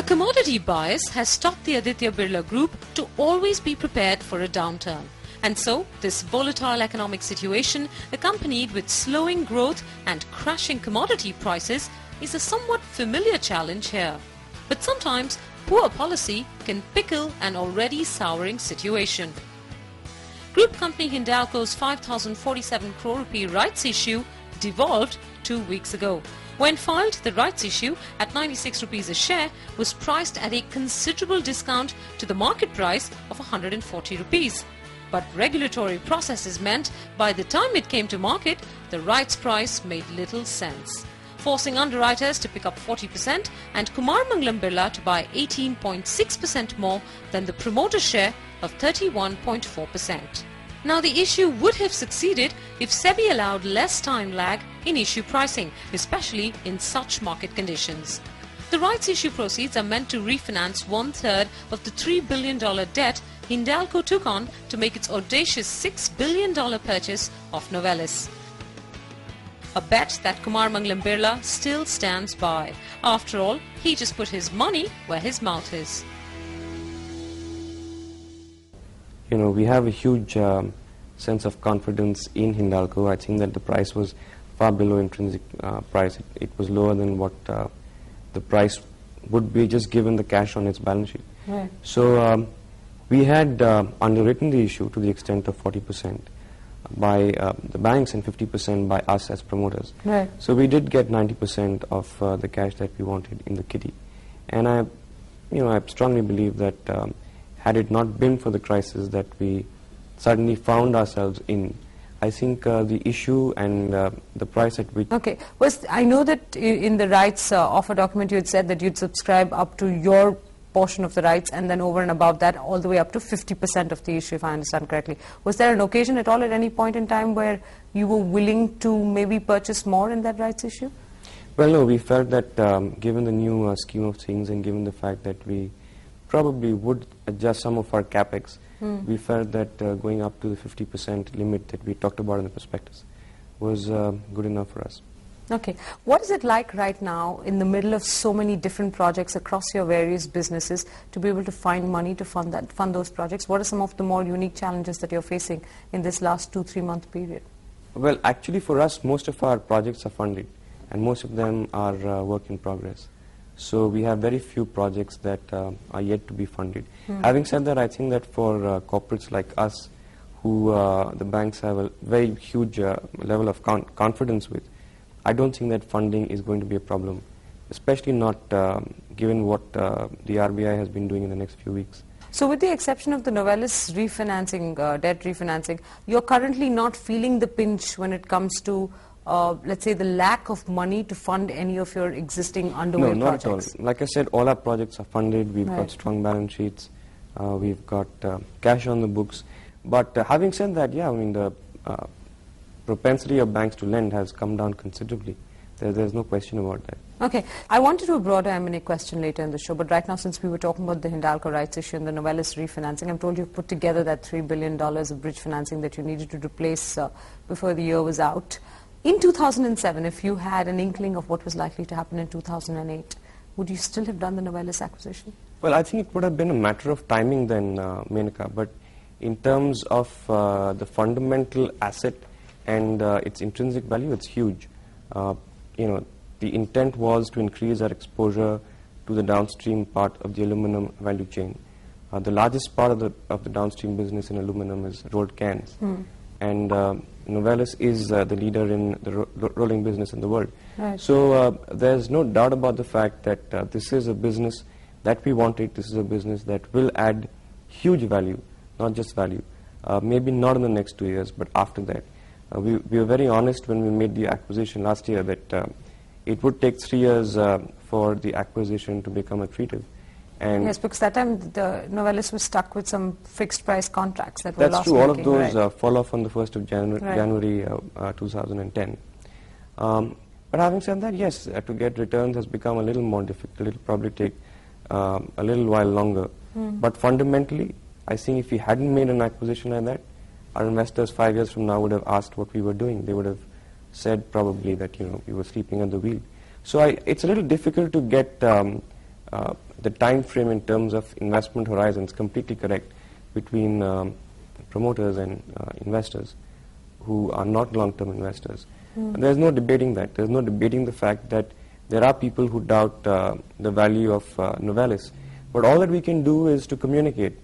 commodity bias has taught the Aditya Birla Group to always be prepared for a downturn. And so, this volatile economic situation, accompanied with slowing growth and crashing commodity prices, is a somewhat familiar challenge here. But sometimes, poor policy can pickle an already souring situation. Group company Hindalco's 5,047 crore rupee rights issue devolved 2 weeks ago. When filed, the rights issue at 96 rupees a share was priced at a considerable discount to the market price of 140 rupees. But regulatory processes meant by the time it came to market, the rights price made little sense, forcing underwriters to pick up 40% and Kumar Mangalam Birla to buy 18.6% more than the promoter share of 31.4%. Now, the issue would have succeeded if SEBI allowed less time lag in issue pricing, especially in such market conditions. The rights issue proceeds are meant to refinance 1/3 of the $3 billion debt Hindalco took on to make its audacious $6 billion purchase of Novelis. A bet that Kumar Mangalam Birla still stands by. After all, he just put his money where his mouth is. You know, we have a huge sense of confidence in Hindalco. I think that the price was far below intrinsic price. It was lower than what the price would be just given the cash on its balance sheet. Right. So we had underwritten the issue to the extent of 40% by the banks and 50% by us as promoters. Right. So we did get 90% of the cash that we wanted in the kitty. And I strongly believe that had it not been for the crisis that we suddenly found ourselves in, I think the issue and the price at which... Okay. I know that in the rights offer document you had said that you'd subscribe up to your portion of the rights and then over and above that all the way up to 50% of the issue, if I understand correctly. Was there an occasion at all at any point in time where you were willing to maybe purchase more in that rights issue? Well, no, we felt that given the new scheme of things and given the fact that we probably would adjust some of our capex, we felt that going up to the 50% limit that we talked about in the prospectus was good enough for us. Okay. What is it like right now in the middle of so many different projects across your various businesses to be able to find money to fund those projects? What are some of the more unique challenges that you're facing in this last 2-3 month period? Well, actually for us, most of our projects are funded and most of them are work in progress. So we have very few projects that are yet to be funded. Having said that, I think that for corporates like us, who the banks have a very huge level of confidence with, I don't think that funding is going to be a problem, especially not given what the RBI has been doing in the next few weeks. So with the exception of the Novelis refinancing, debt refinancing, you're currently not feeling the pinch when it comes to let's say the lack of money to fund any of your existing underway projects? No, not at all. Like I said, all our projects are funded. We've got strong balance sheets. We've got cash on the books. But having said that, yeah, I mean, the propensity of banks to lend has come down considerably. There's no question about that. Okay. I wanted to do a broader M&A question later in the show, but right now, since we were talking about the Hindalco rights issue and the Novelis refinancing, I'm told you've put together that $3 billion of bridge financing that you needed to replace before the year was out. In 2007, if you had an inkling of what was likely to happen in 2008, would you still have done the Novelis acquisition? Well, I think it would have been a matter of timing then, Menaka, but in terms of the fundamental asset and its intrinsic value, it's huge. The intent was to increase our exposure to the downstream part of the aluminum value chain. The largest part of the downstream business in aluminum is rolled cans. And Novelis is the leader in the rolling business in the world. Right. So there's no doubt about the fact that this is a business that we wanted. This is a business that will add huge value, not just value. Maybe not in the next 2 years, but after that. We were very honest when we made the acquisition last year that it would take 3 years for the acquisition to become accretive. And yes, because that time the Novelis was stuck with some fixed price contracts that were that's true. All of those right. fall off on the 1st of January 2010. But having said that, yes, to get returns has become a little more difficult. It will probably take a little while longer. But fundamentally, I think if we hadn't made an acquisition like that, our investors 5 years from now would have asked what we were doing. They would have said probably that we were sleeping at the wheel. So it's a little difficult to get the time frame in terms of investment horizon is completely correct between promoters and investors who are not long-term investors. There's no debating that. There's no debating the fact that there are people who doubt the value of Novelis. But all that we can do is to communicate,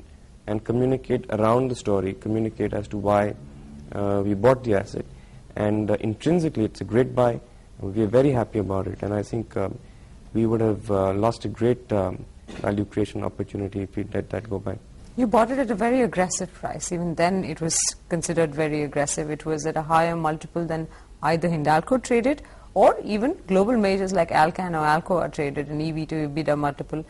and communicate around the story, communicate as to why we bought the asset. And intrinsically, it's a great buy. We are very happy about it. And I think we would have lost a great value creation opportunity if we let that go by. You bought it at a very aggressive price. Even then, it was considered very aggressive. It was at a higher multiple than either Hindalco traded, or even global majors like Alcan or Alco are traded in EV to EBITDA multiple.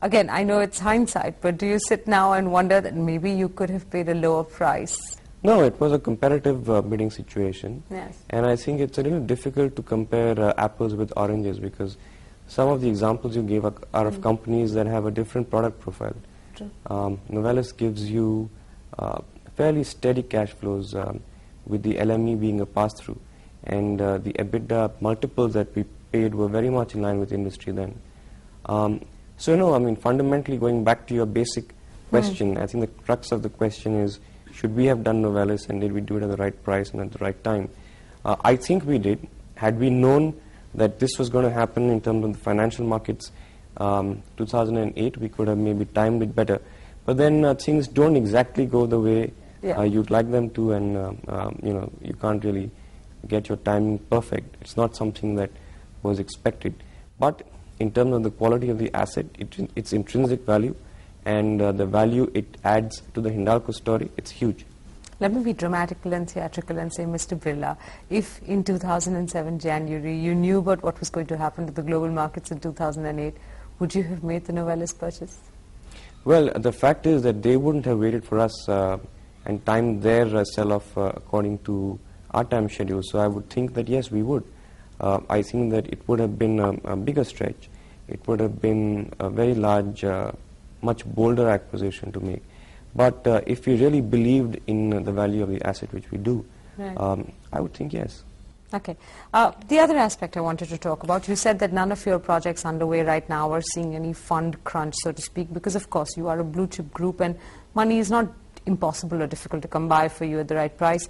Again, I know it's hindsight, but do you sit now and wonder that maybe you could have paid a lower price? No, it was a competitive bidding situation. Yes. And I think it's a little difficult to compare apples with oranges, because some of the examples you gave are of companies that have a different product profile. True. Novelis gives you fairly steady cash flows, with the LME being a pass-through. And the EBITDA multiples that we paid were very much in line with industry then. So no, I mean, fundamentally, going back to your basic question, I think the crux of the question is, should we have done Novelis, and did we do it at the right price and at the right time? I think we did. Had we known that this was going to happen in terms of the financial markets, 2008, we could have maybe timed it better. But then things don't exactly go the way you'd like them to, and you can't really get your timing perfect. It's not something that was expected. But in terms of the quality of the asset, its intrinsic value, and the value it adds to the Hindalco story, it's huge. Let me be dramatical and theatrical and say, Mr. Birla, if in 2007 January you knew about what was going to happen to the global markets in 2008, would you have made the Novelis purchase? Well, the fact is that they wouldn't have waited for us and timed their sell-off according to our time schedule. So I would think that yes, we would. I think that it would have been a bigger stretch. It would have been a very large, much bolder acquisition to make. But if we really believed in the value of the asset, which we do, right, I would think yes. Okay. The other aspect I wanted to talk about, you said that none of your projects underway right now are seeing any fund crunch, so to speak, because of course you are a blue chip group and money is not impossible or difficult to come by for you at the right price.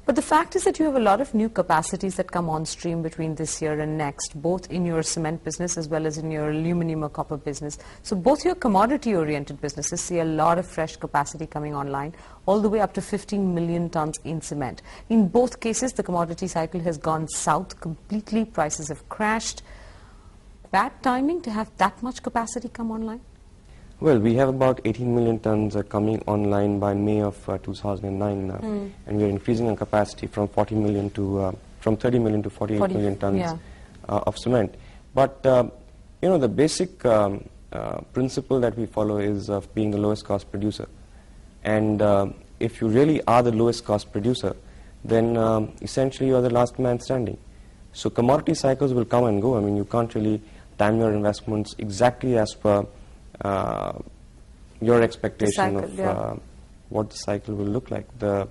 But the fact is that you have a lot of new capacities that come on stream between this year and next, both in your cement business as well as in your aluminum or copper business. So both your commodity-oriented businesses see a lot of fresh capacity coming online, all the way up to 15 million tons in cement. In both cases, the commodity cycle has gone south completely. Prices have crashed. Bad timing to have that much capacity come online? Well, we have about 18 million tons coming online by May of 2009, and we are increasing our capacity from 40 million to from 30 million to 48 million tons of cement. But the basic principle that we follow is of being the lowest cost producer. And if you really are the lowest cost producer, then essentially you are the last man standing. So commodity cycles will come and go. I mean, you can't really time your investments exactly as per your expectation of what the cycle will look like. The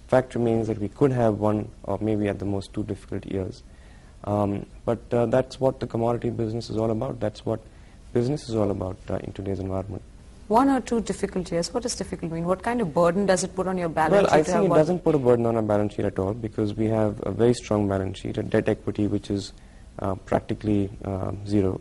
fact remains that we could have one or maybe at the most 2 difficult years. But that's what the commodity business is all about. That's what business is all about in today's environment. 1 or 2 difficult years. What does difficult mean? What kind of burden does it put on your balance sheet? Well, I think it doesn't put a burden on our balance sheet at all, because we have a very strong balance sheet, a debt equity which is practically zero.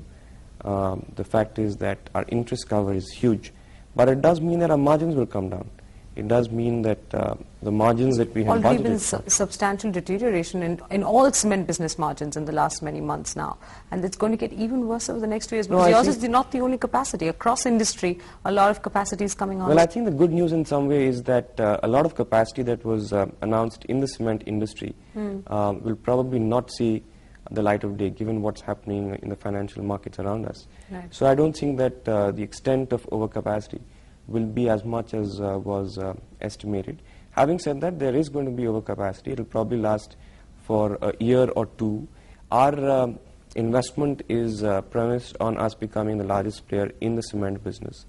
The fact is that our interest cover is huge, but it does mean that our margins will come down. It does mean that the margins that we have already budgeted been for, substantial deterioration in all cement business margins in the last many months now, and it's going to get even worse over the next 2 years, because yours is not the only capacity. Across industry, a lot of capacity is coming on. Well, I think the good news in some way is that a lot of capacity that was announced in the cement industry will probably not see the light of day, given what's happening in the financial markets around us. Right. So I don't think that the extent of overcapacity will be as much as was estimated. Having said that, there is going to be overcapacity. It will probably last for a year or 2. Our investment is premised on us becoming the largest player in the cement business.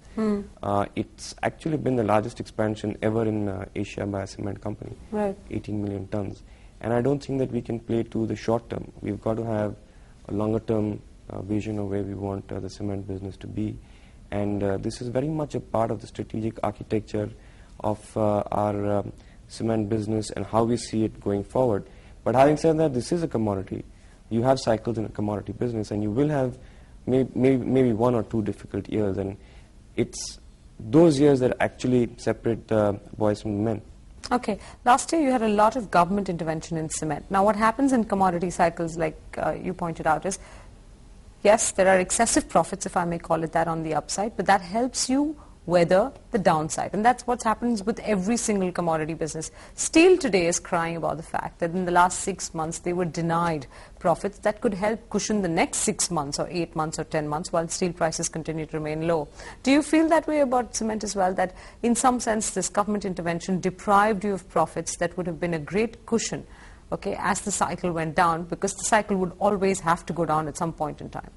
It's actually been the largest expansion ever in Asia by a cement company, right. 18 million tons. And I don't think that we can play to the short term. We've got to have a longer term vision of where we want the cement business to be. And this is very much a part of the strategic architecture of our cement business and how we see it going forward. But having said that, this is a commodity. You have cycles in a commodity business, and you will have maybe 1 or 2 difficult years, and it's those years that actually separate the boys from the men. Okay. Last year you had a lot of government intervention in cement. Now what happens in commodity cycles, like you pointed out, is yes, there are excessive profits, if I may call it that, on the upside, but that helps you weather the downside. And that's what happens with every single commodity business. Steel today is crying about the fact that in the last 6 months they were denied profits that could help cushion the next 6 months or 8 months or 10 months while steel prices continue to remain low. Do you feel that way about cement as well, that in some sense this government intervention deprived you of profits that would have been a great cushion, okay, as the cycle went down, because the cycle would always have to go down at some point in time?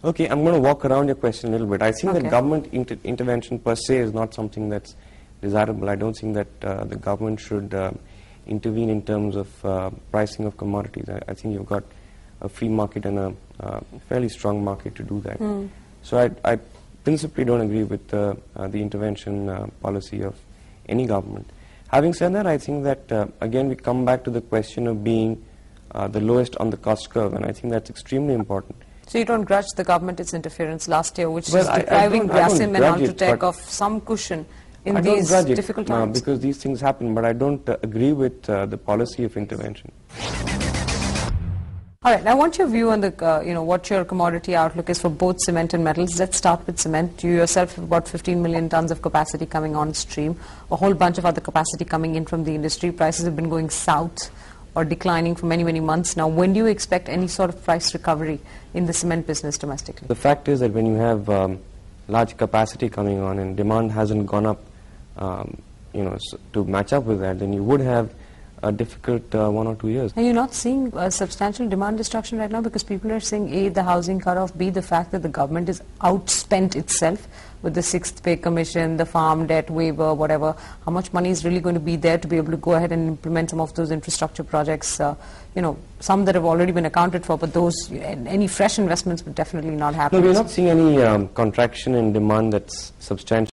Okay, I'm going to walk around your question a little bit. I think Okay. that government intervention per se is not something that's desirable. I don't think that the government should intervene in terms of pricing of commodities. I think you've got a free market and a fairly strong market to do that. So I principally don't agree with the intervention policy of any government. Having said that, I think that again we come back to the question of being the lowest on the cost curve, and I think that's extremely important. So you don't grudge the government its interference last year, which Well, is I depriving don't Grasim and grudge it, Ultratech but of some cushion in I don't these grudge it, difficult times? because these things happen, but I don't agree with the policy of intervention. All right, I want your view on the, what your commodity outlook is for both cement and metals. Let's start with cement. You yourself have about 15 million tons of capacity coming on stream, a whole bunch of other capacity coming in from the industry. Prices have been going south or declining for many, many months now. When do you expect any sort of price recovery in the cement business domestically? The fact is that when you have large capacity coming on and demand hasn't gone up, to match up with that, then you would have a difficult 1 or 2 years. Are you not seeing substantial demand destruction right now? Because people are saying, A, the housing cut-off, B, the fact that the government is outspent itself with the 6th pay commission, the farm debt waiver, whatever. How much money is really going to be there to be able to go ahead and implement some of those infrastructure projects? Some that have already been accounted for, but those, any fresh investments would definitely not happen. No, we're not seeing any contraction in demand that's substantial.